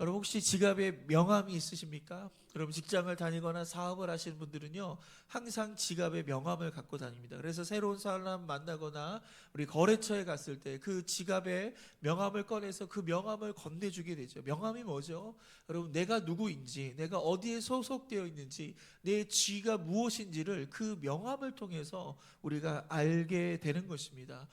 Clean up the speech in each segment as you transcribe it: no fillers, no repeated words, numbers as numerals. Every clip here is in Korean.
여러분 혹시 지갑에 명함이 있으십니까? 여러분 직장을 다니거나 사업을 하시는 분들은요 항상 지갑에 명함을 갖고 다닙니다. 그래서 새로운 사람 만나거나 우리 거래처에 갔을 때 그 지갑에 명함을 꺼내서 그 명함을 건네주게 되죠. 명함이 뭐죠? 여러분 내가 누구인지, 내가 어디에 소속되어 있는지, 내 쥐가 무엇인지를 그 명함을 통해서 우리가 알게 되는 것입니다.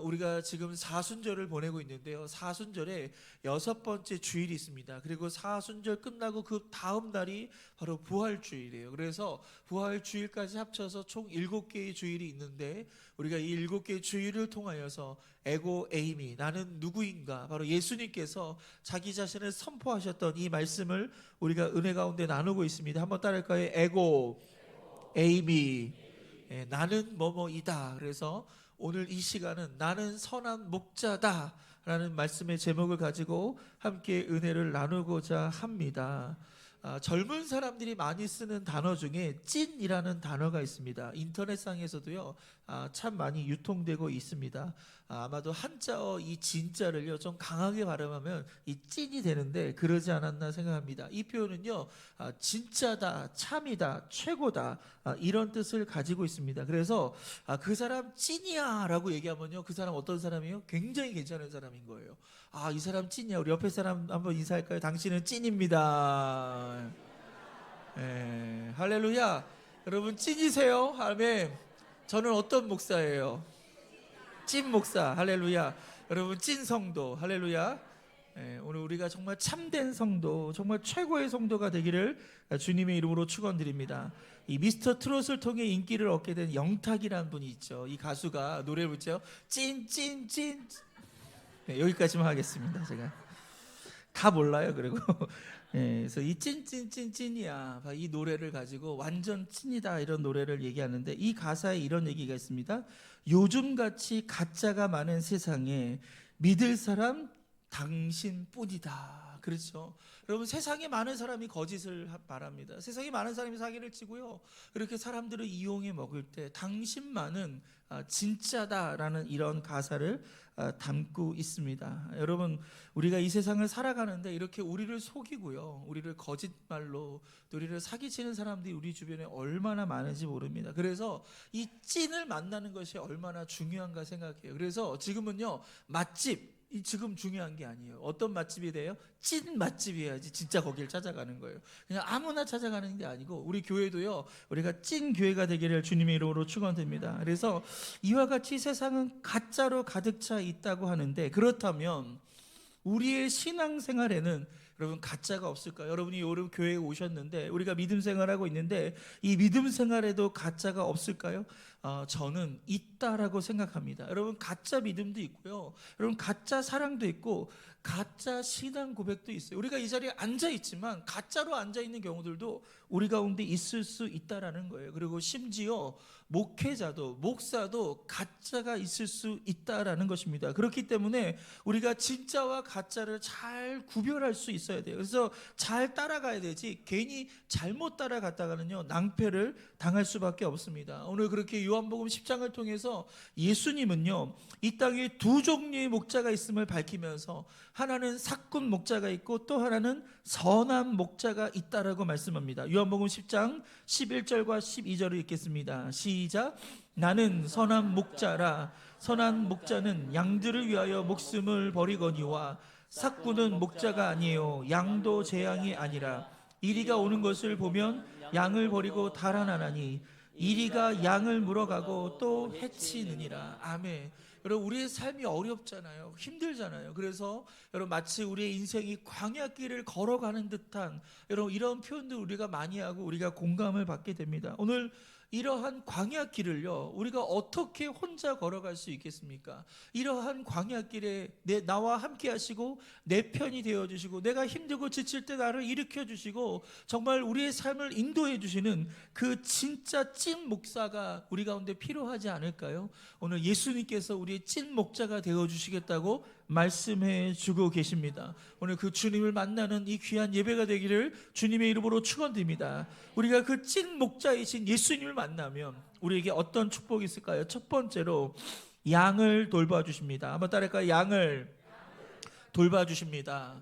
우리가 지금 사순절을 보내고 있는데요, 사순절에 6번째 주일이 있습니다. 그리고 사순절 끝나고 그 다음 날이 바로 부활주일이에요. 그래서 부활주일까지 합쳐서 총 7개의 주일이 있는데, 우리가 이 7개의 주일을 통하여서 에고 에이미, 나는 누구인가, 바로 예수님께서 자기 자신을 선포하셨던 이 말씀을 우리가 은혜 가운데 나누고 있습니다. 한번 따라할까요? 에고 에이미, 나는 뭐뭐이다. 그래서 오늘 이 시간은 나는 선한 목자다 라는 말씀의 제목을 가지고 함께 은혜를 나누고자 합니다. 젊은 사람들이 많이 쓰는 단어 중에 찐이라는 단어가 있습니다. 인터넷상에서도요 참 많이 유통되고 있습니다. 아마도 한자어 이 진자를요 좀 강하게 발음하면 이 찐이 되는데 그러지 않았나 생각합니다. 이 표현은요 진짜다, 참이다, 최고다, 이런 뜻을 가지고 있습니다. 그래서 그 사람 찐이야 라고 얘기하면요, 그 사람 어떤 사람이에요? 굉장히 괜찮은 사람인 거예요. 이 사람 찐이야. 우리 옆에 사람 한번 인사할까요? 당신은 찐입니다. 할렐루야. 여러분 찐이세요? 아멘. 저는 어떤 목사예요? 찐 목사. 할렐루야. 여러분 찐 성도. 할렐루야. 오늘 우리가 정말 참된 성도, 정말 최고의 성도가 되기를 주님의 이름으로 축원드립니다. 이 미스터 트롯을 통해 인기를 얻게 된 영탁이라는 분이 있죠. 이 가수가 노래를 부르죠. 찐찐찐. 여기까지만 하겠습니다. 제가 다 몰라요. 그리고 그래서 이 찐찐찐찐이야, 이 노래를 가지고 완전 찐이다 이런 노래를 얘기하는데, 이 가사에 이런 얘기가 있습니다. 요즘같이 가짜가 많은 세상에 믿을 사람 당신뿐이다. 그렇죠. 여러분 세상에 많은 사람이 거짓을 말합니다. 세상에 많은 사람이 사기를 치고요, 이렇게 사람들을 이용해 먹을 때 당신만은 진짜다라는 이런 가사를 담고 있습니다. 여러분 우리가 이 세상을 살아가는데 이렇게 우리를 속이고요, 우리를 거짓말로 또 우리를 사기치는 사람들이 우리 주변에 얼마나 많은지 모릅니다. 그래서 이 찐을 만나는 것이 얼마나 중요한가 생각해요. 그래서 지금은요 맛집, 이 지금 중요한 게 아니에요. 어떤 맛집이 돼요? 찐 맛집이어야지 진짜 거길 찾아가는 거예요. 그냥 아무나 찾아가는 게 아니고, 우리 교회도요 우리가 찐 교회가 되기를 주님의 이름으로 축원드립니다. 그래서 이와 같이 세상은 가짜로 가득 차 있다고 하는데, 그렇다면 우리의 신앙생활에는 여러분 가짜가 없을까요? 여러분이 여러분 교회에 오셨는데 우리가 믿음 생활하고 있는데 이 믿음 생활에도 가짜가 없을까요? 저는 있다라고 생각합니다. 여러분 가짜 믿음도 있고요, 여러분 가짜 사랑도 있고 가짜 신앙 고백도 있어요. 우리가 이 자리에 앉아 있지만 가짜로 앉아 있는 경우들도 우리 가운데 있을 수 있다라는 거예요. 그리고 심지어 목회자도, 목사도 가짜가 있을 수 있다라는 것입니다. 그렇기 때문에 우리가 진짜와 가짜를 잘 구별할 수 있어야 돼요. 그래서 잘 따라가야 되지, 괜히 잘못 따라갔다가는요 낭패를 당할 수밖에 없습니다. 오늘 그렇게 요한복음 10장을 통해서 예수님은요 이 땅에 두 종류의 목자가 있음을 밝히면서, 하나는 사꾼 목자가 있고 또 하나는 선한 목자가 있다라고 말씀합니다. 요한복음 10장 11절과 12절을 읽겠습니다. 시작. 나는 선한 목자라. 선한 목자는 양들을 위하여 목숨을 버리거니와 사꾼은 목자가 아니에요. 양도 제 양이 아니라. 이리가 오는 것을 보면 양을 버리고 달아나나니 이리가 양을 물어가고 또 해치느니라. 아멘. 여러분 우리의 삶이 어렵잖아요. 힘들잖아요. 그래서 여러분 마치 우리의 인생이 광야길을 걸어가는 듯한 여러분 이런 표현들 우리가 많이 하고 우리가 공감을 받게 됩니다. 오늘 이러한 광야길을요 우리가 어떻게 혼자 걸어갈 수 있겠습니까? 이러한 광야길에 나와 함께 하시고 내 편이 되어주시고, 내가 힘들고 지칠 때 나를 일으켜 주시고 정말 우리의 삶을 인도해 주시는 그 진짜 찐 목사가 우리 가운데 필요하지 않을까요? 오늘 예수님께서 우리의 찐 목자가 되어주시겠다고 말씀해 주고 계십니다. 오늘 그 주님을 만나는 이 귀한 예배가 되기를 주님의 이름으로 축원드립니다. 우리가 그 찐 목자이신 예수님을 만나면 우리에게 어떤 축복이 있을까요? 첫 번째로 양을 돌봐 주십니다. 한번 따라할까요? 양을 돌봐 주십니다.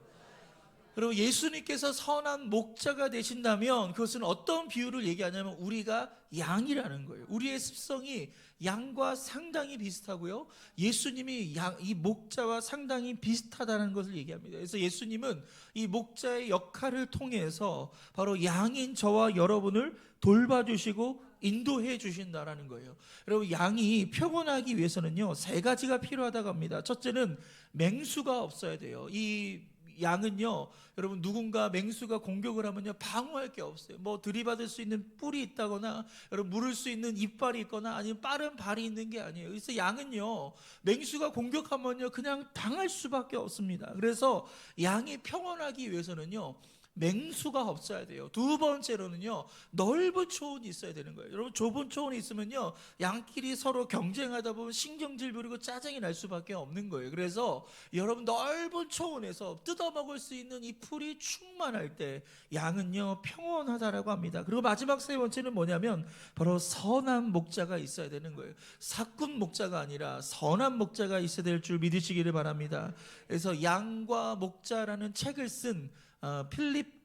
여러분, 예수님께서 선한 목자가 되신다면 그것은 어떤 비유를 얘기하냐면 우리가 양이라는 거예요. 우리의 습성이 양과 상당히 비슷하고요, 예수님이 이 목자와 상당히 비슷하다는 것을 얘기합니다. 그래서 예수님은 이 목자의 역할을 통해서 바로 양인 저와 여러분을 돌봐주시고 인도해 주신다라는 거예요. 여러분, 양이 평온하기 위해서는요, 세 가지가 필요하다고 합니다. 첫째는 맹수가 없어야 돼요. 이 양은요, 여러분, 누군가 맹수가 공격을 하면요, 방어할 게 없어요. 뭐 들이받을 수 있는 뿔이 있다거나, 여러분, 물을 수 있는 이빨이 있거나, 아니면 빠른 발이 있는 게 아니에요. 그래서 양은요, 맹수가 공격하면요, 그냥 당할 수밖에 없습니다. 그래서 양이 평온하기 위해서는요, 맹수가 없어야 돼요. 두 번째로는요, 넓은 초원이 있어야 되는 거예요. 여러분, 좁은 초원이 있으면요, 양끼리 서로 경쟁하다 보면 신경질 부리고 짜증이 날 수밖에 없는 거예요. 그래서 여러분, 넓은 초원에서 뜯어먹을 수 있는 이 풀이 충만할 때 양은요, 평온하다라고 합니다. 그리고 마지막 세 번째는 뭐냐면 바로 선한 목자가 있어야 되는 거예요. 사꾼 목자가 아니라 선한 목자가 있어야 될 줄 믿으시기를 바랍니다. 그래서 양과 목자라는 책을 쓴 필립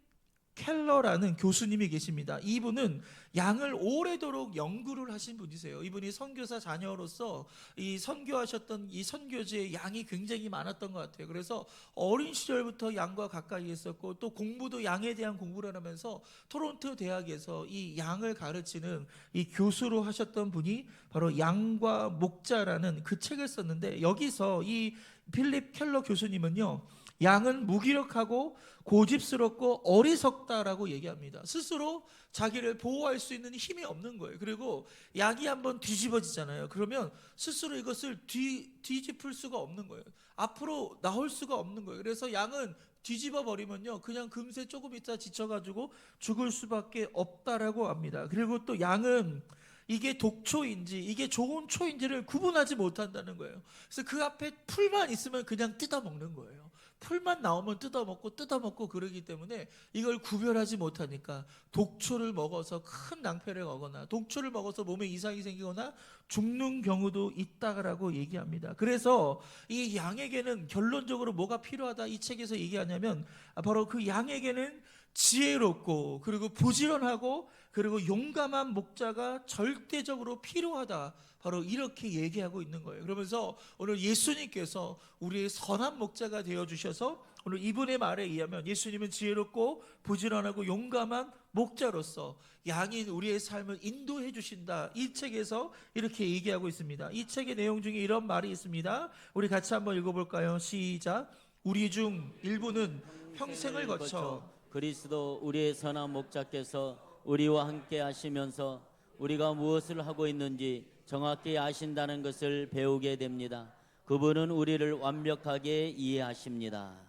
켈러라는 교수님이 계십니다. 이분은 양을 오래도록 연구를 하신 분이세요. 이분이 선교사 자녀로서 이 선교하셨던 이 선교지에 양이 굉장히 많았던 것 같아요. 그래서 어린 시절부터 양과 가까이 있었고, 또 공부도 양에 대한 공부를 하면서 토론토 대학에서 이 양을 가르치는 이 교수로 하셨던 분이 바로 양과 목자라는 그 책을 썼는데, 여기서 이 필립 켈러 교수님은요, 양은 무기력하고 고집스럽고 어리석다라고 얘기합니다. 스스로 자기를 보호할 수 있는 힘이 없는 거예요. 그리고 양이 한번 뒤집어지잖아요. 그러면 스스로 이것을 뒤집을 수가 없는 거예요. 앞으로 나올 수가 없는 거예요. 그래서 양은 뒤집어 버리면요, 그냥 금세 조금 있다 지쳐가지고 죽을 수밖에 없다라고 합니다. 그리고 또 양은 이게 독초인지 이게 좋은 초인지를 구분하지 못한다는 거예요. 그래서 그 앞에 풀만 있으면 그냥 뜯어먹는 거예요. 풀만 나오면 뜯어먹고 그러기 때문에 이걸 구별하지 못하니까 독초를 먹어서 큰 낭패를 거거나, 독초를 먹어서 몸에 이상이 생기거나 죽는 경우도 있다라고 얘기합니다. 그래서 이 양에게는 결론적으로 뭐가 필요하다 이 책에서 얘기하냐면, 바로 그 양에게는 지혜롭고 그리고 부지런하고 그리고 용감한 목자가 절대적으로 필요하다, 바로 이렇게 얘기하고 있는 거예요. 그러면서 오늘 예수님께서 우리의 선한 목자가 되어주셔서 오늘 이분의 말에 의하면 예수님은 지혜롭고 부지런하고 용감한 목자로서 양인 우리의 삶을 인도해 주신다, 이 책에서 이렇게 얘기하고 있습니다. 이 책의 내용 중에 이런 말이 있습니다. 우리 같이 한번 읽어볼까요? 시작. 우리 중 일부는 평생을 거쳐 그리스도 우리의 선한 목자께서 우리와 함께 하시면서 우리가 무엇을 하고 있는지 정확히 아신다는 것을 배우게 됩니다. 그분은 우리를 완벽하게 이해하십니다.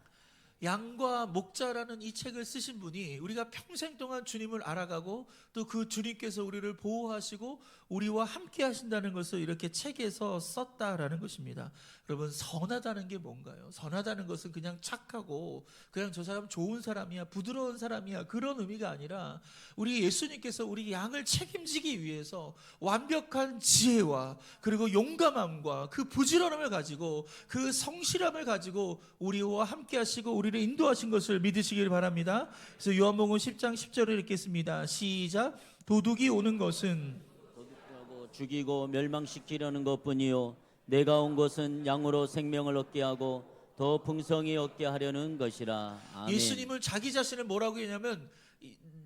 양과 목자라는 이 책을 쓰신 분이 우리가 평생 동안 주님을 알아가고 또 그 주님께서 우리를 보호하시고 우리와 함께 하신다는 것을 이렇게 책에서 썼다라는 것입니다. 여러분, 선하다는 게 뭔가요? 선하다는 것은 그냥 착하고 그냥 저 사람 좋은 사람이야, 부드러운 사람이야, 그런 의미가 아니라 우리 예수님께서 우리 양을 책임지기 위해서 완벽한 지혜와 그리고 용감함과 그 부지런함을 가지고 그 성실함을 가지고 우리와 함께 하시고 우리를 인도하신 것을 믿으시길 바랍니다. 그래서 요한복음 10장 10절을 읽겠습니다. 시작. 도둑이 오는 것은 도둑하고 죽이고 멸망시키려는 것뿐이요 내가 온 것은 양으로 생명을 얻게 하고 더 풍성히 얻게 하려는 것이라. 아멘. 예수님은 자기 자신을 뭐라고 했냐면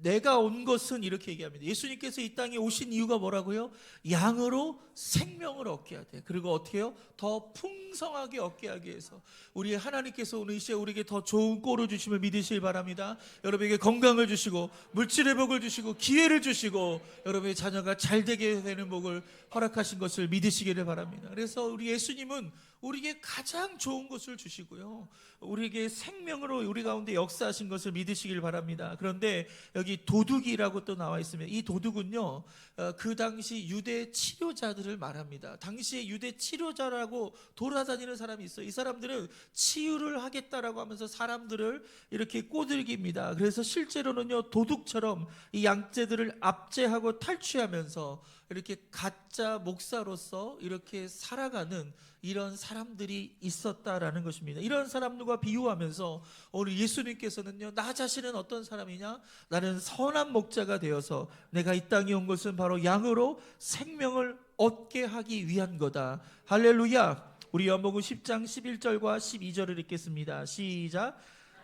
내가 온 것은 이렇게 얘기합니다. 예수님께서 이 땅에 오신 이유가 뭐라고요? 양으로 생명을 얻게 하되, 그리고 어떻게 해요? 더 풍성하게 얻게 하기 위해서 우리 하나님께서 오늘 이 시에 우리에게 더 좋은 꼴을 주심을 믿으시길 바랍니다. 여러분에게 건강을 주시고 물질의 복을 주시고 기회를 주시고 여러분의 자녀가 잘 되게 되는 복을 허락하신 것을 믿으시기를 바랍니다. 그래서 우리 예수님은 우리에게 가장 좋은 것을 주시고요, 우리에게 생명으로 우리 가운데 역사하신 것을 믿으시길 바랍니다. 그런데 여기 도둑이라고 또 나와 있습니다. 이 도둑은요, 그 당시 유대 치료자들을 말합니다. 당시에 유대 치료자라고 돌아다니는 사람이 있어요. 이 사람들은 치유를 하겠다라고 하면서 사람들을 이렇게 꼬들깁니다. 그래서 실제로는요, 도둑처럼 이 양떼들을 압제하고 탈취하면서 이렇게 가짜 목사로서 이렇게 살아가는 이런 사람들이 있었다라는 것입니다. 이런 사람들과 비유하면서 오늘 예수님께서는요, 나 자신은 어떤 사람이냐? 나는 선한 목자가 되어서 내가 이 땅에 온 것은 바로 양으로 생명을 얻게 하기 위한 거다. 할렐루야. 우리 요한복음 10장 11절과 12절을 읽겠습니다. 시작.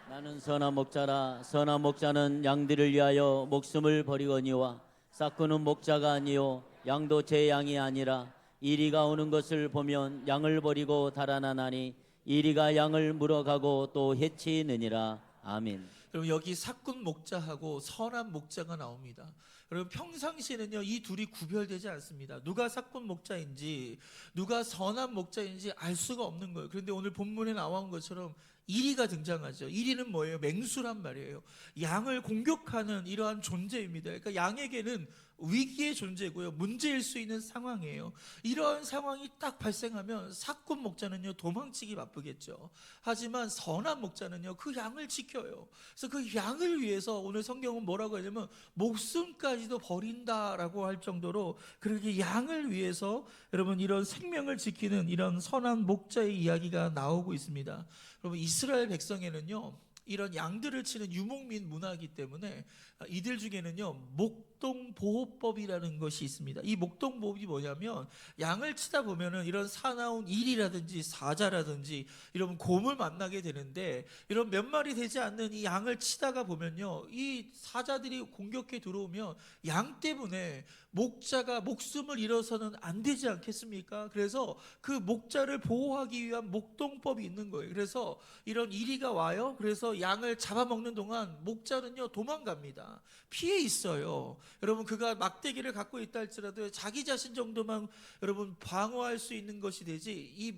나는 선한 목자라. 선한 목자는 양들을 위하여 목숨을 버리거니와 싹구는 목자가 아니요 양도 제 양이 아니라 이리가 오는 것을 보면 양을 버리고 달아나나니 이리가 양을 물어가고 또 해치느니라. 아멘. 그럼 여기 사꾼 목자하고 선한 목자가 나옵니다. 여러분 평상시에는요, 이 둘이 구별되지 않습니다. 누가 사꾼 목자인지 누가 선한 목자인지 알 수가 없는 거예요. 그런데 오늘 본문에 나온 것처럼 이리가 등장하죠. 이리는 뭐예요? 맹수란 말이에요. 양을 공격하는 이러한 존재입니다. 그러니까 양에게는 위기의 존재고요, 문제일 수 있는 상황이에요. 이러한 상황이 딱 발생하면 사꾼 목자는요, 도망치기 바쁘겠죠. 하지만 선한 목자는요, 그 양을 지켜요. 그래서 그 양을 위해서 오늘 성경은 뭐라고 하냐면 목숨까지도 버린다라고 할 정도로 그렇게 양을 위해서 여러분 이런 생명을 지키는 이런 선한 목자의 이야기가 나오고 있습니다. 여러분 이스라엘 백성에는요, 이런 양들을 치는 유목민 문화이기 때문에 이들 중에는요, 목동보호법이라는 것이 있습니다. 이 목동보호법이 뭐냐면 양을 치다 보면은 이런 사나운 일이라든지 사자라든지 이런 곰을 만나게 되는데, 이런 몇 마리 되지 않는 이 양을 치다가 보면요, 이 사자들이 공격해 들어오면 양 때문에 목자가 목숨을 잃어서는 안 되지 않겠습니까? 그래서 그 목자를 보호하기 위한 목동법이 있는 거예요. 그래서 이런 이리가 와요. 그래서 양을 잡아먹는 동안 목자는요, 도망갑니다. 피해 있어요. 여러분 그가 막대기를 갖고 있다 할지라도 자기 자신 정도만 여러분 방어할 수 있는 것이 되지, 이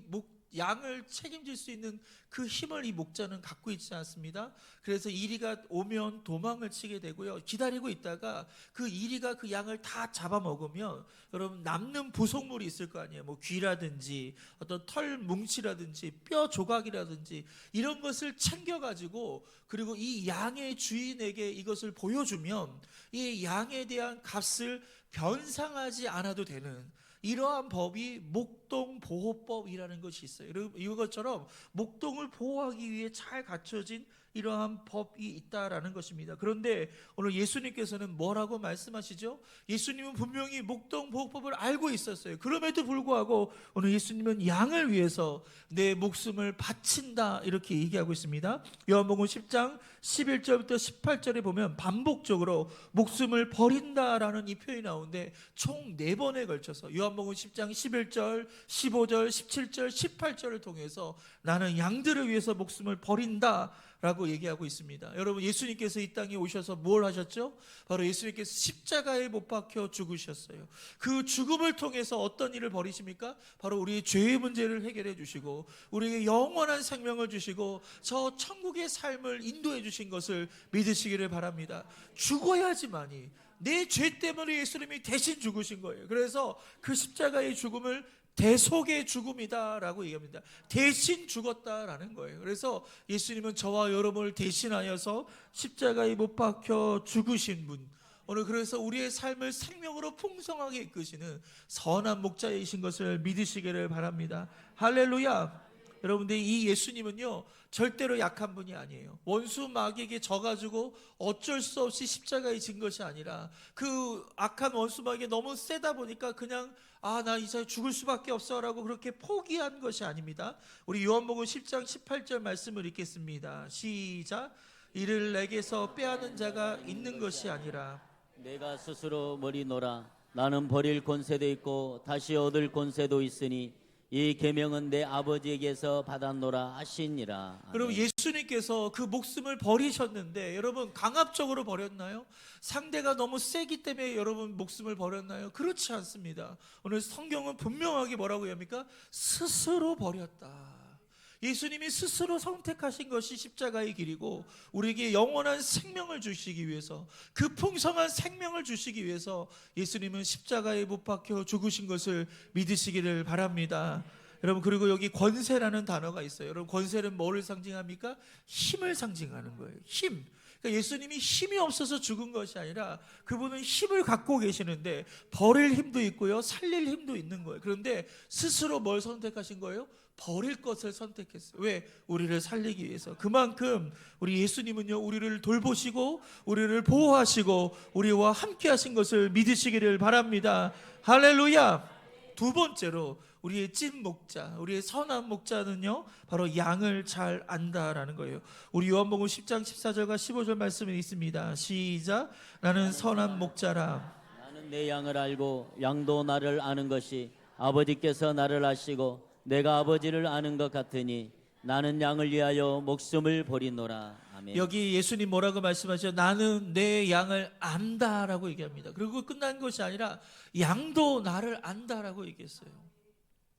양을 책임질 수 있는 그 힘을 이 목자는 갖고 있지 않습니다. 그래서 이리가 오면 도망을 치게 되고요, 기다리고 있다가 그 이리가 그 양을 다 잡아먹으면 여러분 남는 부속물이 있을 거 아니에요. 뭐 귀라든지 어떤 털 뭉치라든지 뼈 조각이라든지 이런 것을 챙겨가지고, 그리고 이 양의 주인에게 이것을 보여주면 이 양에 대한 값을 변상하지 않아도 되는 이러한 법이 목동보호법이라는 것이 있어요. 이것처럼 목동을 보호하기 위해 잘 갖춰진 이러한 법이 있다라는 것입니다. 그런데 오늘 예수님께서는 뭐라고 말씀하시죠? 예수님은 분명히 목동보호법을 알고 있었어요. 그럼에도 불구하고 오늘 예수님은 양을 위해서 내 목숨을 바친다 이렇게 얘기하고 있습니다. 요한복음 10장 11절부터 18절에 보면 반복적으로 목숨을 버린다라는 이 표현이 나오는데 총 4번에 걸쳐서 요한복음 10장 11절, 15절, 17절, 18절을 통해서 나는 양들을 위해서 목숨을 버린다 라고 얘기하고 있습니다. 여러분 예수님께서 이 땅에 오셔서 뭘 하셨죠? 바로 예수님께서 십자가에 못 박혀 죽으셨어요. 그 죽음을 통해서 어떤 일을 벌이십니까? 바로 우리의 죄의 문제를 해결해 주시고 우리에게 영원한 생명을 주시고 저 천국의 삶을 인도해 주신 것을 믿으시기를 바랍니다. 죽어야지만이, 내 죄 때문에 예수님이 대신 죽으신 거예요. 그래서 그 십자가의 죽음을 대속의 죽음이다라고 얘기합니다. 대신 죽었다라는 거예요. 그래서 예수님은 저와 여러분을 대신하여서 십자가에 못 박혀 죽으신 분, 오늘 그래서 우리의 삶을 생명으로 풍성하게 이끄시는 선한 목자이신 것을 믿으시기를 바랍니다. 할렐루야. 여러분들 이 예수님은요 절대로 약한 분이 아니에요. 원수 마귀에게 져가지고 어쩔 수 없이 십자가에 진 것이 아니라 그 악한 원수 마귀가 너무 세다 보니까 그냥 나 이제 죽을 수밖에 없어라고 그렇게 포기한 것이 아닙니다. 우리 요한복음 10장 18절 말씀을 읽겠습니다. 시작. 이를 내게서 빼앗는 자가 있는 것이 아니라 내가 스스로 버리노라. 나는 버릴 권세도 있고 다시 얻을 권세도 있으니 이 계명은 내 아버지에게서 받았노라 하시니라. 아멘. 여러분 예수님께서 그 목숨을 버리셨는데 여러분 강압적으로 버렸나요? 상대가 너무 세기 때문에 여러분 목숨을 버렸나요? 그렇지 않습니다. 오늘 성경은 분명하게 뭐라고 합니까? 스스로 버렸다. 예수님이 스스로 선택하신 것이 십자가의 길이고 우리에게 영원한 생명을 주시기 위해서, 그 풍성한 생명을 주시기 위해서 예수님은 십자가에 못 박혀 죽으신 것을 믿으시기를 바랍니다. 여러분 그리고 여기 권세라는 단어가 있어요. 여러분 권세는 뭐를 상징합니까? 힘을 상징하는 거예요. 힘. 그러니까 예수님이 힘이 없어서 죽은 것이 아니라 그분은 힘을 갖고 계시는데 버릴 힘도 있고요, 살릴 힘도 있는 거예요. 그런데 스스로 뭘 선택하신 거예요? 버릴 것을 선택했어요. 왜? 우리를 살리기 위해서. 그만큼 우리 예수님은요, 우리를 돌보시고 우리를 보호하시고 우리와 함께 하신 것을 믿으시기를 바랍니다. 할렐루야. 두 번째로 우리의 찐 목자, 우리의 선한 목자는요, 바로 양을 잘 안다라는 거예요. 우리 요한복음 10장 14절과 15절 말씀이 있습니다. 시작. 나는 선한 목자라. 나는 내 양을 알고 양도 나를 아는 것이 아버지께서 나를 아시고 내가 아버지를 아는 것 같으니 나는 양을 위하여 목숨을 버리노라. 아멘. 여기 예수님 뭐라고 말씀하죠? 나는 내 양을 안다라고 얘기합니다. 그리고 끝난 것이 아니라 양도 나를 안다라고 얘기했어요.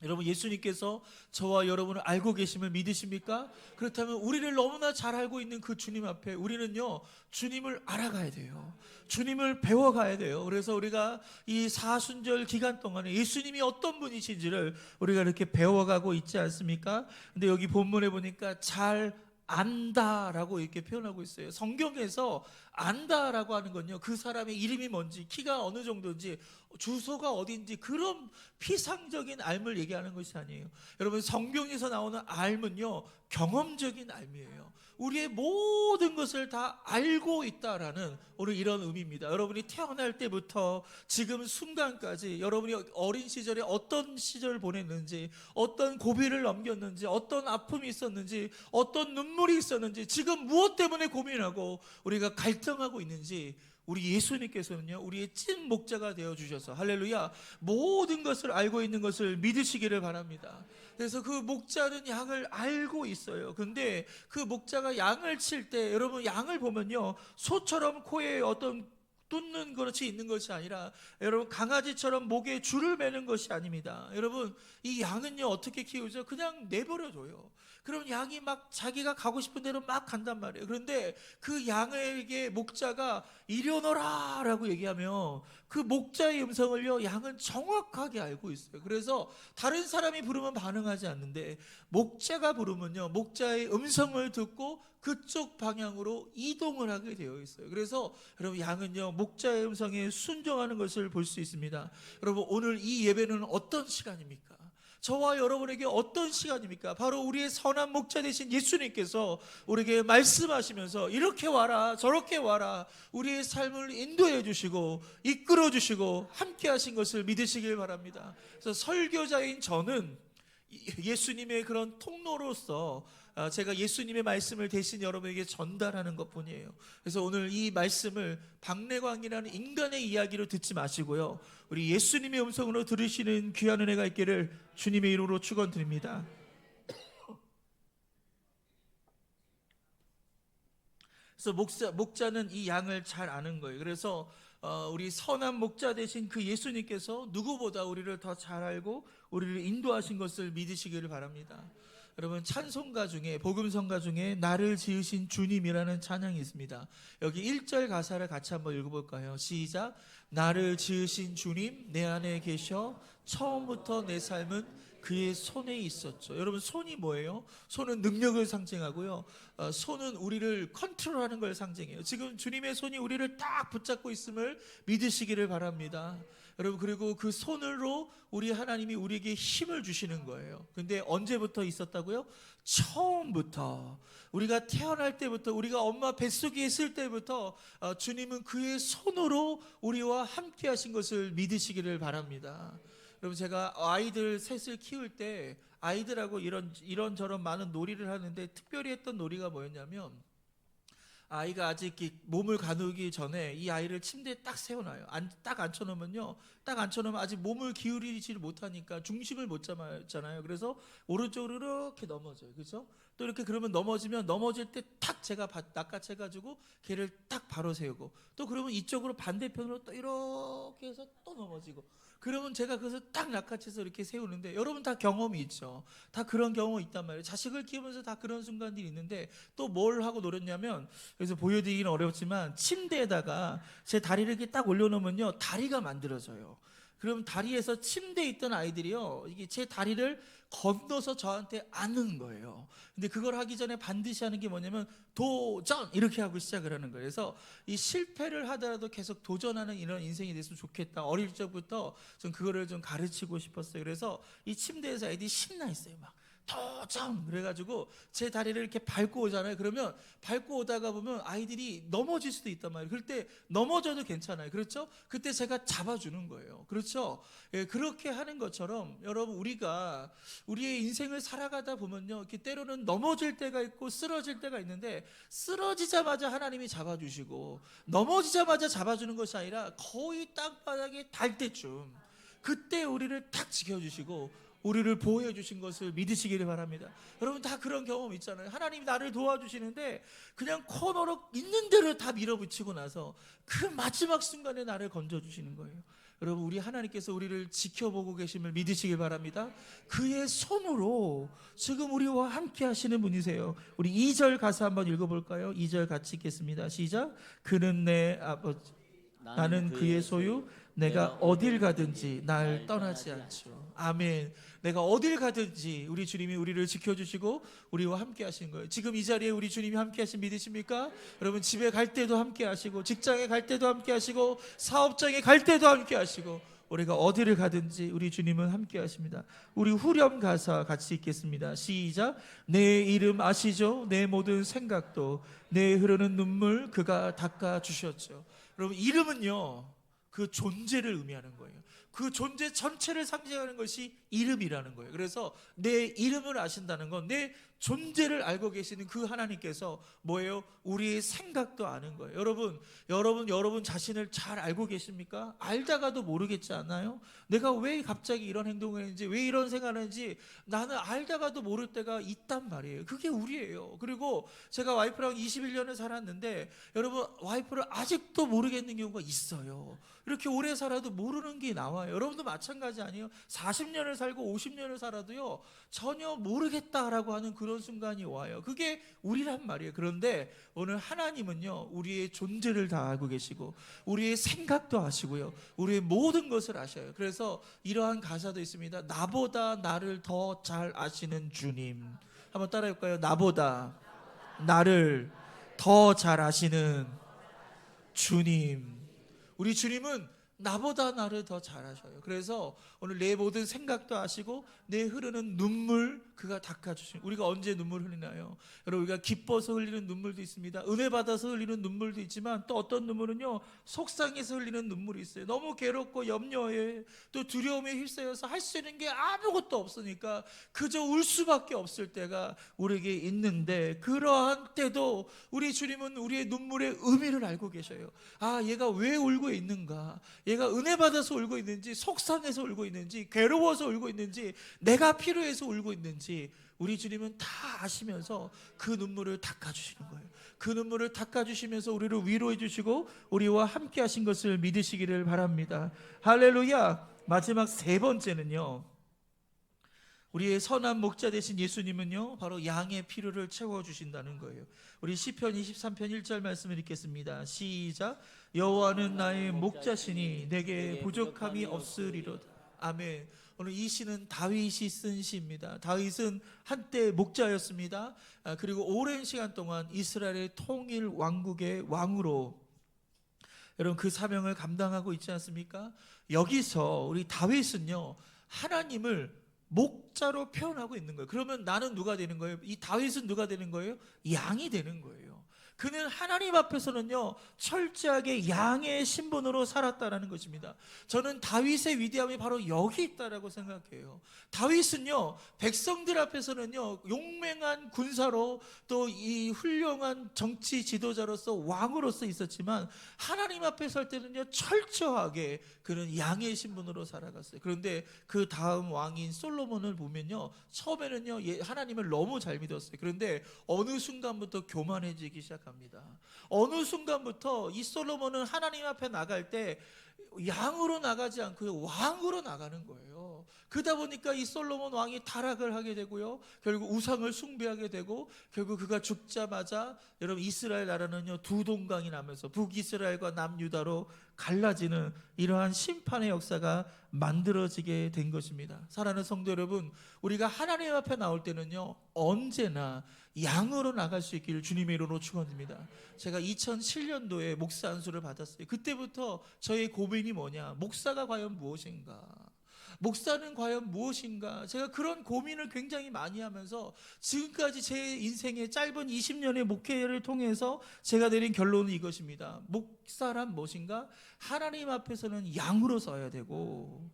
여러분, 예수님께서 저와 여러분을 알고 계심을 믿으십니까? 그렇다면 우리를 너무나 잘 알고 있는 그 주님 앞에 우리는요, 주님을 알아가야 돼요. 주님을 배워가야 돼요. 그래서 우리가 이 사순절 기간 동안에 예수님이 어떤 분이신지를 우리가 이렇게 배워가고 있지 않습니까? 근데 여기 본문에 보니까 잘 안다라고 이렇게 표현하고 있어요. 성경에서 안다라고 하는 건요, 그 사람의 이름이 뭔지, 키가 어느 정도인지, 주소가 어딘지 그런 피상적인 알을 얘기하는 것이 아니에요. 여러분, 성경에서 나오는 알은요, 경험적인 알이에요. 우리의 모든 것을 다 알고 있다라는 오늘 이런 의미입니다. 여러분이 태어날 때부터 지금 순간까지 여러분이 어린 시절에 어떤 시절을 보냈는지, 어떤 고비를 넘겼는지, 어떤 아픔이 있었는지, 어떤 눈물이 있었는지, 지금 무엇 때문에 고민하고 우리가 갈등하고 있는지, 우리 예수님께서는요, 우리의 찐 목자가 되어 주셔서, 할렐루야, 모든 것을 알고 있는 것을 믿으시기를 바랍니다. 그래서 그 목자는 양을 알고 있어요. 근데 그 목자가 양을 칠 때, 여러분, 양을 보면요, 소처럼 코에 어떤 뚫는 것이 있는 것이 아니라, 여러분, 강아지처럼 목에 줄을 매는 것이 아닙니다. 여러분, 이 양은요, 어떻게 키우죠? 그냥 내버려둬요. 그럼 양이 막 자기가 가고 싶은 대로 막 간단 말이에요. 그런데 그 양에게 목자가 이려노라 라고 얘기하면 그 목자의 음성을요, 양은 정확하게 알고 있어요. 그래서 다른 사람이 부르면 반응하지 않는데 목자가 부르면요, 목자의 음성을 듣고 그쪽 방향으로 이동을 하게 되어 있어요. 그래서 여러분, 양은요, 목자의 음성에 순종하는 것을 볼 수 있습니다. 여러분, 오늘 이 예배는 어떤 시간입니까? 저와 여러분에게 어떤 시간입니까? 바로 우리의 선한 목자 되신 예수님께서 우리에게 말씀하시면서 이렇게 와라 저렇게 와라, 우리의 삶을 인도해 주시고 이끌어 주시고 함께 하신 것을 믿으시길 바랍니다. 그래서 설교자인 저는 예수님의 그런 통로로서 제가 예수님의 말씀을 대신 여러분에게 전달하는 것뿐이에요. 그래서 오늘 이 말씀을 박래광이라는 인간의 이야기로 듣지 마시고요, 우리 예수님의 음성으로 들으시는 귀한 은혜가 있기를 주님의 이름으로 축원드립니다. 그래서 목자는 이 양을 잘 아는 거예요. 그래서 우리 선한 목자 되신 그 예수님께서 누구보다 우리를 더 잘 알고 우리를 인도하신 것을 믿으시기를 바랍니다. 여러분, 찬송가 중에, 복음성가 중에 나를 지으신 주님이라는 찬양이 있습니다. 여기 1절 가사를 같이 한번 읽어볼까요? 시작. 나를 지으신 주님 내 안에 계셔 처음부터 내 삶은 그의 손에 있었죠. 여러분, 손이 뭐예요? 손은 능력을 상징하고요, 손은 우리를 컨트롤하는 걸 상징해요. 지금 주님의 손이 우리를 딱 붙잡고 있음을 믿으시기를 바랍니다. 여러분, 그리고 그 손으로 우리 하나님이 우리에게 힘을 주시는 거예요. 근데 언제부터 있었다고요? 처음부터, 우리가 태어날 때부터, 우리가 엄마 뱃속에 있을 때부터 주님은 그의 손으로 우리와 함께 하신 것을 믿으시기를 바랍니다. 여러분, 제가 아이들 셋을 키울 때 아이들하고 이런저런 많은 놀이를 하는데 특별히 했던 놀이가 뭐였냐면, 아이가 아직 몸을 가누기 전에 이 아이를 침대에 딱 세워놔요. 딱 앉혀놓으면요, 딱 앉혀놓으면 아직 몸을 기울이지 못하니까 중심을 못 잡잖아요. 그래서 오른쪽으로 이렇게 넘어져요. 그렇죠? 또 이렇게 그러면 넘어질 때 탁 제가 낚아채가지고 걔를 딱 바로 세우고, 또 그러면 이쪽으로 반대편으로 또 이렇게 해서 또 넘어지고, 그러면 제가 그것을 딱 낚아채서 이렇게 세우는데, 여러분 다 경험이 있죠. 다 그런 경험이 있단 말이에요. 자식을 키우면서 다 그런 순간들이 있는데, 또 뭘 하고 놀았냐면, 그래서 보여드리기는 어렵지만 침대에다가 제 다리를 이렇게 딱 올려놓으면요, 다리가 만들어져요. 그럼 다리에서 침대에 있던 아이들이요, 이게 제 다리를 건너서 저한테 안는 거예요. 근데 그걸 하기 전에 반드시 하는 게 뭐냐면 도전 이렇게 하고 시작을 하는 거예요. 그래서 이 실패를 하더라도 계속 도전하는 이런 인생이 됐으면 좋겠다. 어릴 적부터 좀 그거를 좀 가르치고 싶었어요. 그래서 이 침대에서 애들이 신나 있어요. 막 도전 그래가지고 제 다리를 이렇게 밟고 오잖아요. 그러면 밟고 오다가 보면 아이들이 넘어질 수도 있단 말이에요. 그럴 때 넘어져도 괜찮아요. 그렇죠? 그때 제가 잡아주는 거예요. 그렇죠? 예, 그렇게 하는 것처럼 여러분, 우리가 우리의 인생을 살아가다 보면요, 이렇게 때로는 넘어질 때가 있고 쓰러질 때가 있는데, 쓰러지자마자 하나님이 잡아주시고 넘어지자마자 잡아주는 것이 아니라 거의 땅바닥에 닿을 때쯤, 그때 우리를 탁 지켜주시고 우리를 보호해 주신 것을 믿으시기를 바랍니다. 여러분 다 그런 경험 있잖아요. 하나님이 나를 도와주시는데 그냥 코너로 있는 대로 다 밀어붙이고 나서 그 마지막 순간에 나를 건져주시는 거예요. 여러분, 우리 하나님께서 우리를 지켜보고 계심을 믿으시길 바랍니다. 그의 손으로 지금 우리와 함께 하시는 분이세요. 우리 2절 가사 한번 읽어볼까요? 2절 같이 읽겠습니다. 시작. 그는 내 아버지, 나는 그의 소유, 내가 어딜 가든지 날 떠나지 않죠. 아멘. 내가 어딜 가든지 우리 주님이 우리를 지켜주시고 우리와 함께 하시는 거예요. 지금 이 자리에 우리 주님이 함께 하신 믿으십니까? 여러분, 집에 갈 때도 함께 하시고, 직장에 갈 때도 함께 하시고, 사업장에 갈 때도 함께 하시고, 우리가 어디를 가든지 우리 주님은 함께 하십니다. 우리 후렴 가사 같이 읽겠습니다. 시작. 내 이름 아시죠? 내 모든 생각도, 내 흐르는 눈물 그가 닦아주셨죠. 여러분, 이름은요, 그 존재를 의미하는 거예요. 그 존재 전체를 상징하는 것이 이름이라는 거예요. 그래서 내 이름을 아신다는 건 내 존재를 알고 계시는 그 하나님께서 뭐예요? 우리의 생각도 아는 거예요. 여러분 자신을 잘 알고 계십니까? 알다가도 모르겠지 않나요? 내가 왜 갑자기 이런 행동을 했는지, 왜 이런 생각을 했는지 나는 알다가도 모를 때가 있단 말이에요. 그게 우리예요. 그리고 제가 와이프랑 21년을 살았는데, 여러분, 와이프를 아직도 모르겠는 경우가 있어요. 이렇게 오래 살아도 모르는 게 나와요. 여러분도 마찬가지 아니에요? 40년을 살고 50년을 살아도요, 전혀 모르겠다라고 하는 그런 순간이 와요. 그게 우리란 말이에요. 그런데 오늘 하나님은요, 우리의 존재를 다 알고 계시고 우리의 생각도 아시고요, 우리의 모든 것을 아셔요. 그래서 이러한 가사도 있습니다. 나보다 나를 더 잘 아시는 주님. 한번 따라해볼까요? 나보다 나를 더 잘 아시는 주님. 우리 주님은 나보다 나를 더 잘하셔요. 그래서 오늘 내 모든 생각도 아시고 내 흐르는 눈물 그가 닦아주시는, 우리가 언제 눈물 흘리나요? 여러분, 우리가 기뻐서 흘리는 눈물도 있습니다. 은혜 받아서 흘리는 눈물도 있지만, 또 어떤 눈물은요, 속상해서 흘리는 눈물이 있어요. 너무 괴롭고 염려해, 또 두려움에 휩싸여서 할 수 있는 게 아무것도 없으니까 그저 울 수밖에 없을 때가 우리에게 있는데, 그러한 때도 우리 주님은 우리의 눈물의 의미를 알고 계셔요. 아, 얘가 왜 울고 있는가? 얘가 은혜 받아서 울고 있는지, 속상해서 울고 있는지, 괴로워서 울고 있는지, 내가 필요해서 울고 있는지 우리 주님은 다 아시면서 그 눈물을 닦아주시는 거예요. 그 눈물을 닦아주시면서 우리를 위로해 주시고 우리와 함께 하신 것을 믿으시기를 바랍니다. 할렐루야. 마지막 세 번째는요, 우리의 선한 목자 되신 예수님은요, 바로 양의 필요를 채워주신다는 거예요. 우리 시편 23편 1절 말씀을 읽겠습니다. 시작. 여호와는 나의 목자시니 내게 부족함이 없으리로다. 아멘. 오늘 이 시는 다윗이 쓴 시입니다. 다윗은 한때 목자였습니다. 그리고 오랜 시간 동안 이스라엘의 통일 왕국의 왕으로 여러분 그 사명을 감당하고 있지 않습니까? 여기서 우리 다윗은요, 하나님을 목자로 표현하고 있는 거예요. 그러면 나는 누가 되는 거예요? 이 다윗은 누가 되는 거예요? 양이 되는 거예요. 그는 하나님 앞에서는요, 철저하게 양의 신분으로 살았다라는 것입니다. 저는 다윗의 위대함이 바로 여기 있다라고 생각해요. 다윗은요, 백성들 앞에서는요, 용맹한 군사로, 또 이 훌륭한 정치 지도자로서 왕으로서 있었지만, 하나님 앞에 설 때는요, 철저하게 그는 양의 신분으로 살아갔어요. 그런데 그 다음 왕인 솔로몬을 보면요, 처음에는요, 하나님을 너무 잘 믿었어요. 그런데 어느 순간부터 교만해지기 시작합니다. 못합니다. 어느 순간부터 이 솔로몬은 하나님 앞에 나갈 때 양으로 나가지 않고 왕으로 나가는 거예요. 그러다 보니까 이 솔로몬 왕이 타락을 하게 되고요, 결국 우상을 숭배하게 되고, 결국 그가 죽자마자 여러분 이스라엘 나라는요 두 동강이 나면서 북이스라엘과 남유다로 갈라지는 이러한 심판의 역사가 만들어지게 된 것입니다. 사랑하는 성도 여러분, 우리가 하나님 앞에 나올 때는요 언제나 양으로 나갈 수 있기를 주님의 이름으로 축원드립니다. 제가 2007년도에 목사 안수를 받았어요. 그때부터 저의 고민이 뭐냐, 목사가 과연 무엇인가, 목사는 과연 무엇인가, 제가 그런 고민을 굉장히 많이 하면서 지금까지 제 인생의 짧은 20년의 목회를 통해서 제가 내린 결론은 이것입니다. 목사란 무엇인가? 하나님 앞에서는 양으로 서야 되고,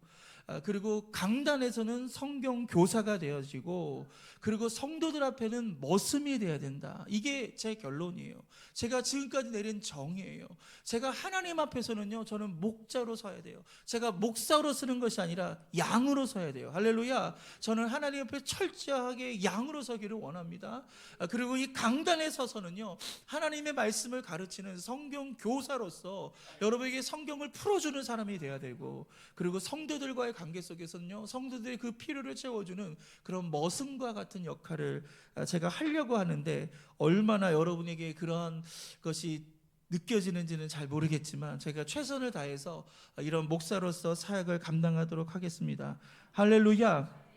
그리고 강단에서는 성경 교사가 되어지고, 그리고 성도들 앞에는 머슴이 돼야 된다. 이게 제 결론이에요. 제가 지금까지 내린 정의예요. 제가 하나님 앞에서는요 저는 목자로 서야 돼요. 제가 목사로 서는 것이 아니라 양으로 서야 돼요. 할렐루야. 저는 하나님 앞에 철저하게 양으로 서기를 원합니다. 그리고 이 강단에 서서는요 하나님의 말씀을 가르치는 성경 교사로서 여러분에게 성경을 풀어주는 사람이 돼야 되고, 그리고 성도들과의 관계 속에서는요 성도들의 그 필요를 채워주는 그런 머슴과 같은 역할을 제가 하려고 하는데, 얼마나 여러분에게 그러한 것이 느껴지는지는 잘 모르겠지만 제가 최선을 다해서 이런 목사로서 사역을 감당하도록 하겠습니다. 할렐루야.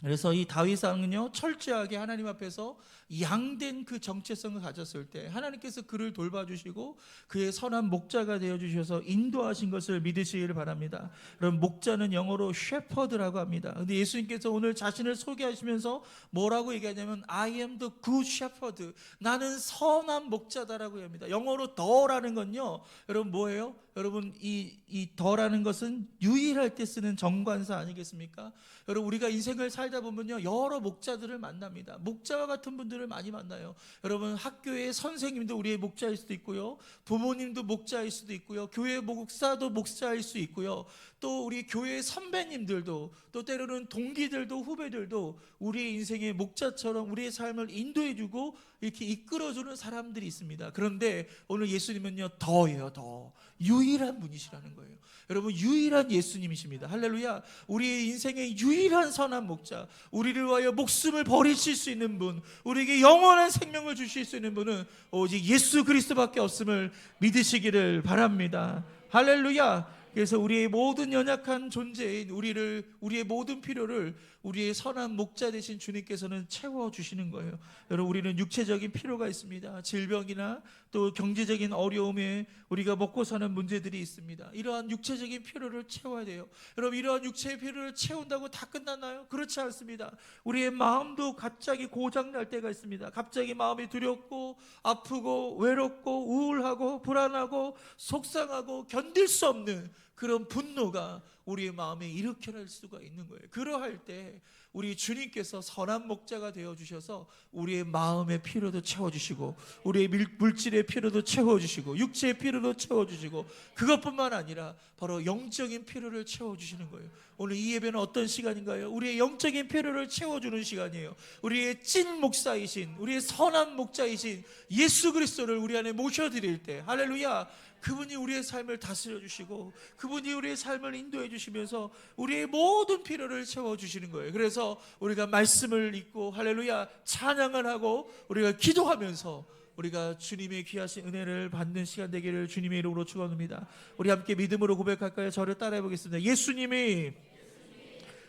그래서 이 다윗 왕은요 철저하게 하나님 앞에서 양된 그 정체성을 가졌을 때 하나님께서 그를 돌봐주시고 그의 선한 목자가 되어주셔서 인도하신 것을 믿으시기를 바랍니다. 그럼 목자는 영어로 셰퍼드라고 합니다. 근데 예수님께서 오늘 자신을 소개하시면서 뭐라고 얘기하냐면 I am the good shepherd, 나는 선한 목자다라고 합니다. 영어로 더라는 건요 여러분 뭐예요? 여러분 이 더라는 것은 유일할 때 쓰는 정관사 아니겠습니까? 여러분 우리가 인생을 살다 보면요 여러 목자들을 만납니다. 목자와 같은 분들을 많이 만나요. 여러분 학교의 선생님도 우리의 목자일 수도 있고요, 부모님도 목자일 수도 있고요, 교회 목사도 목자일 수 있고요, 또 우리 교회 선배님들도, 또 때로는 동기들도 후배들도 우리의 인생의 목자처럼 우리의 삶을 인도해주고 이렇게 이끌어주는 사람들이 있습니다. 그런데 오늘 예수님은요 더예요. 더 유일한 분이시라는 거예요. 여러분 유일한 예수님이십니다. 할렐루야. 우리의 인생의 유일한 선한 목자, 우리를 위하여 목숨을 버리실 수 있는 분, 우리에게 영원한 생명을 주실 수 있는 분은 오직 예수 그리스도밖에 없음을 믿으시기를 바랍니다. 할렐루야. 그래서 우리의 모든 연약한 존재인 우리의 모든 필요를 우리의 선한 목자 되신 주님께서는 채워주시는 거예요. 여러분 우리는 육체적인 필요가 있습니다. 질병이나 또 경제적인 어려움에 우리가 먹고 사는 문제들이 있습니다. 이러한 육체적인 필요를 채워야 돼요. 여러분 이러한 육체의 필요를 채운다고 다 끝났나요? 그렇지 않습니다. 우리의 마음도 갑자기 고장날 때가 있습니다. 갑자기 마음이 두렵고 아프고 외롭고 우울하고 불안하고 속상하고 견딜 수 없는 그런 분노가 우리의 마음에 일으켜낼 수가 있는 거예요. 그러할 때 우리 주님께서 선한 목자가 되어주셔서 우리의 마음의 필요도 채워주시고, 우리의 물질의 필요도 채워주시고, 육체의 필요도 채워주시고, 그것뿐만 아니라 바로 영적인 필요를 채워주시는 거예요. 오늘 이 예배는 어떤 시간인가요? 우리의 영적인 필요를 채워주는 시간이에요. 우리의 찐 목사이신, 우리의 선한 목자이신 예수 그리스도를 우리 안에 모셔드릴 때, 할렐루야, 그분이 우리의 삶을 다스려 주시고 그분이 우리의 삶을 인도해 주시면서 우리의 모든 필요를 채워주시는 거예요. 그래서 우리가 말씀을 읽고 할렐루야 찬양을 하고 우리가 기도하면서 우리가 주님의 귀하신 은혜를 받는 시간 되기를 주님의 이름으로 축원합니다. 우리 함께 믿음으로 고백할까요? 저를 따라해 보겠습니다. 예수님이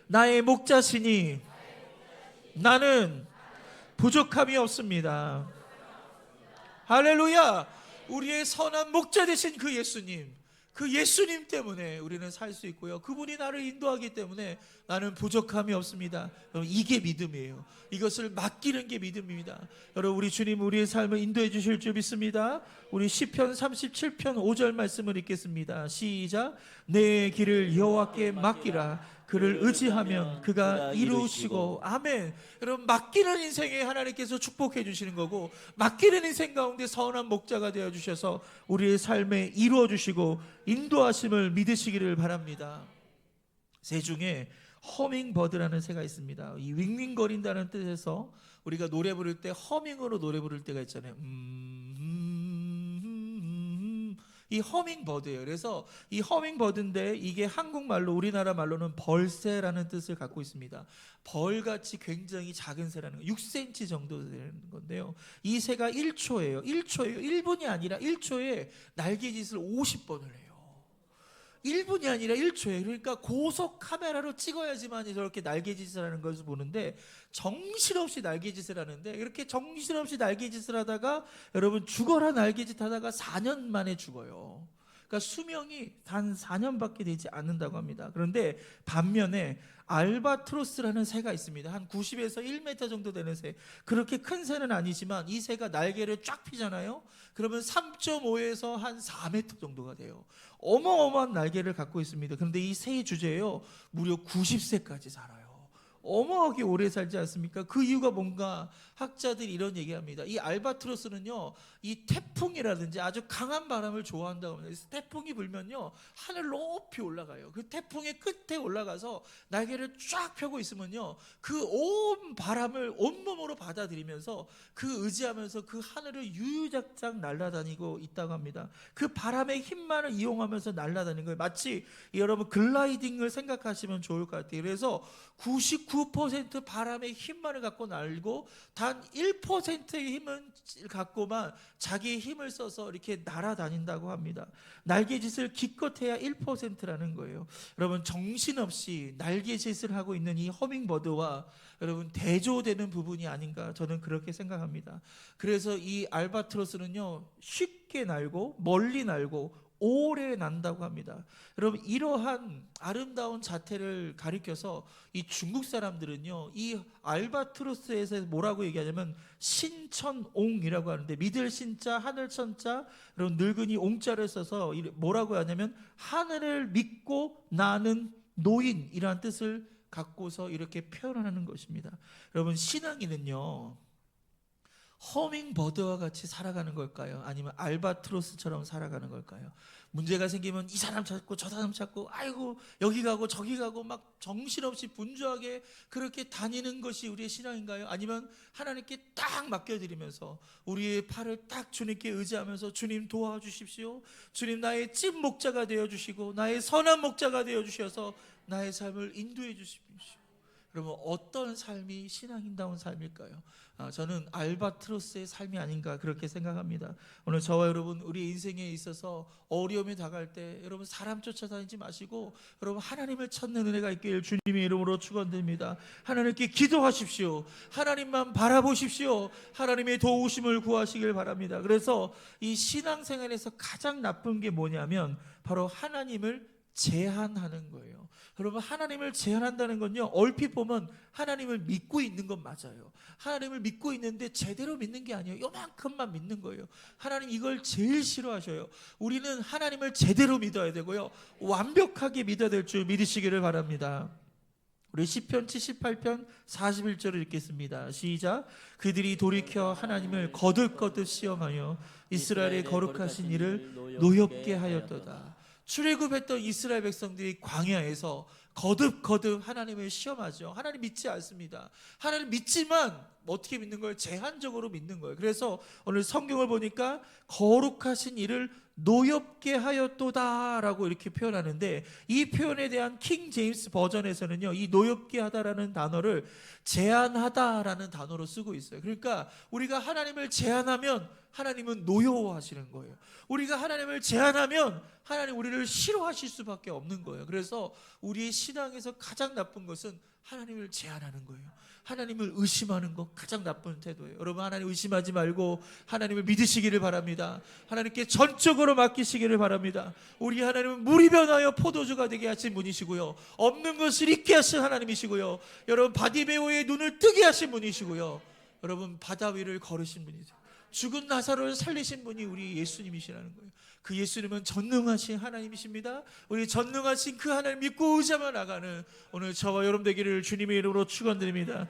나의 목자시니 나는 부족함이 없습니다. 할렐루야. 우리의 선한 목자 되신 그 예수님 때문에 우리는 살 수 있고요, 그분이 나를 인도하기 때문에 나는 부족함이 없습니다. 여러분 이게 믿음이에요. 이것을 맡기는 게 믿음입니다. 여러분 우리 주님 우리의 삶을 인도해 주실 줄 믿습니다. 우리 시편 37편 5절 말씀을 읽겠습니다. 시작. 내 길을 여호와께 맡기라. 그를 의지하면 그가 이루시고. 아멘. 여러분 맡기는 인생에 하나님께서 축복해 주시는 거고, 맡기는 인생 가운데 선한 목자가 되어 주셔서 우리의 삶에 이루어 주시고 인도하심을 믿으시기를 바랍니다. 새 중에 허밍버드라는 새가 있습니다. 이 윙윙거린다는 뜻에서 우리가 노래 부를 때 허밍으로 노래 부를 때가 있잖아요. 이 허밍버드예요. 그래서 이 허밍버드인데 이게 한국말로 우리나라 말로는 벌새라는 뜻을 갖고 있습니다. 벌같이 굉장히 작은 새라는 거, 6cm 정도 되는 건데요. 이 새가 1초예요. 1분이 아니라 1초에 날개짓을 50번을 해요. 1분이 아니라 1초에. 그러니까 고속 카메라로 찍어야지만 저렇게 날개짓을 하는 것을 보는데 정신없이 날개짓을 하는데, 이렇게 정신없이 날개짓을 하다가 여러분 죽어라 날개짓 하다가 4년 만에 죽어요. 그러니까 수명이 단 4년밖에 되지 않는다고 합니다. 그런데 반면에 알바트로스라는 새가 있습니다. 한 90에서 1m 정도 되는 새. 그렇게 큰 새는 아니지만 이 새가 날개를 쫙 피잖아요. 그러면 3.5에서 한 4m 정도가 돼요. 어마어마한 날개를 갖고 있습니다. 그런데 이 새의 주제예요. 무려 90세까지 살아요. 어마어마하게 오래 살지 않습니까? 그 이유가 뭔가 학자들이 이런 얘기합니다. 이 알바트로스는요, 이 태풍이라든지 아주 강한 바람을 좋아한다고 합니다. 그래서 태풍이 불면요, 하늘 높이 올라가요. 그 태풍의 끝에 올라가서 날개를 쫙 펴고 있으면요, 그 온 바람을 온몸으로 받아들이면서 그 의지하면서 그 하늘을 유유작작 날아다니고 있다고 합니다. 그 바람의 힘만을 이용하면서 날아다니는 거예요. 마치 여러분 글라이딩을 생각하시면 좋을 것 같아요. 그래서 99% 바람의 힘만을 갖고 날고 단 1%의 힘은 갖고만 자기의 힘을 써서 이렇게 날아다닌다고 합니다. 날개짓을 기껏해야 1%라는 거예요. 여러분 정신없이 날개짓을 하고 있는 이 허밍버드와 여러분 대조되는 부분이 아닌가 저는 그렇게 생각합니다. 그래서 이 알바트로스는요 쉽게 날고 멀리 날고 오래 난다고 합니다. 여러분 이러한 아름다운 자태를 가리켜서 이 중국 사람들은요 이 알바트로스에서 뭐라고 얘기하냐면 신천옹이라고 하는데, 믿을 신자 하늘 천자 여러분 늙은이 옹자를 써서 뭐라고 하냐면 하늘을 믿고 나는 노인이라는 뜻을 갖고서 이렇게 표현하는 것입니다. 여러분 신앙인은요 허밍버드와 같이 살아가는 걸까요? 아니면 알바트로스처럼 살아가는 걸까요? 문제가 생기면 이 사람 찾고 저 사람 찾고 아이고 여기 가고 저기 가고 막 정신없이 분주하게 그렇게 다니는 것이 우리의 신앙인가요? 아니면 하나님께 딱 맡겨드리면서 우리의 팔을 딱 주님께 의지하면서 주님 도와주십시오, 주님 나의 찐 목자가 되어주시고 나의 선한 목자가 되어주셔서 나의 삶을 인도해 주십시오. 그러면 어떤 삶이 신앙인다운 삶일까요? 저는 알바트로스의 삶이 아닌가 그렇게 생각합니다. 오늘 저와 여러분 우리 인생에 있어서 어려움이 다가올 때 여러분 사람 쫓아다니지 마시고 여러분 하나님을 찾는 은혜가 있길 주님의 이름으로 축원드립니다. 하나님께 기도하십시오. 하나님만 바라보십시오. 하나님의 도우심을 구하시길 바랍니다. 그래서 이 신앙생활에서 가장 나쁜 게 뭐냐면 바로 하나님을 제한하는 거예요. 여러분 하나님을 제한한다는 건요 얼핏 보면 하나님을 믿고 있는 건 맞아요. 하나님을 믿고 있는데 제대로 믿는 게 아니에요. 요만큼만 믿는 거예요. 하나님 이걸 제일 싫어하셔요. 우리는 하나님을 제대로 믿어야 되고요 완벽하게 믿어야 될 줄 믿으시기를 바랍니다. 우리 시편 78편 41절을 읽겠습니다. 시작. 그들이 돌이켜 하나님을 거듭거듭 시험하여 이스라엘의 거룩하신 이를 노엽게 하였도다. 출애굽했던 이스라엘 백성들이 광야에서 거듭거듭 하나님을 시험하죠. 하나님 믿지 않습니다. 하나님 믿지만 어떻게 믿는 거예요? 제한적으로 믿는 거예요. 그래서 오늘 성경을 보니까 거룩하신 이를 노엽게 하였도다 라고 이렇게 표현하는데, 이 표현에 대한 킹 제임스 버전에서는요 이 노엽게 하다라는 단어를 제한하다라는 단어로 쓰고 있어요. 그러니까 우리가 하나님을 제한하면 하나님은 노여워하시는 거예요. 우리가 하나님을 제한하면 하나님 우리를 싫어하실 수밖에 없는 거예요. 그래서 우리의 신앙에서 가장 나쁜 것은 하나님을 제한하는 거예요. 하나님을 의심하는 것 가장 나쁜 태도예요. 여러분 하나님 의심하지 말고 하나님을 믿으시기를 바랍니다. 하나님께 전적으로 맡기시기를 바랍니다. 우리 하나님은 물이 변하여 포도주가 되게 하신 분이시고요 없는 것을 있게 하신 하나님이시고요 여러분 바디메오의 눈을 뜨게 하신 분이시고요 여러분 바다 위를 걸으신 분이세요. 죽은 나사로를 살리신 분이 우리 예수님이시라는 거예요. 그 예수님은 전능하신 하나님이십니다. 우리 전능하신 그 하나님 믿고 의지하며 나가는 오늘 저와 여러분 되기를 주님의 이름으로 축원드립니다.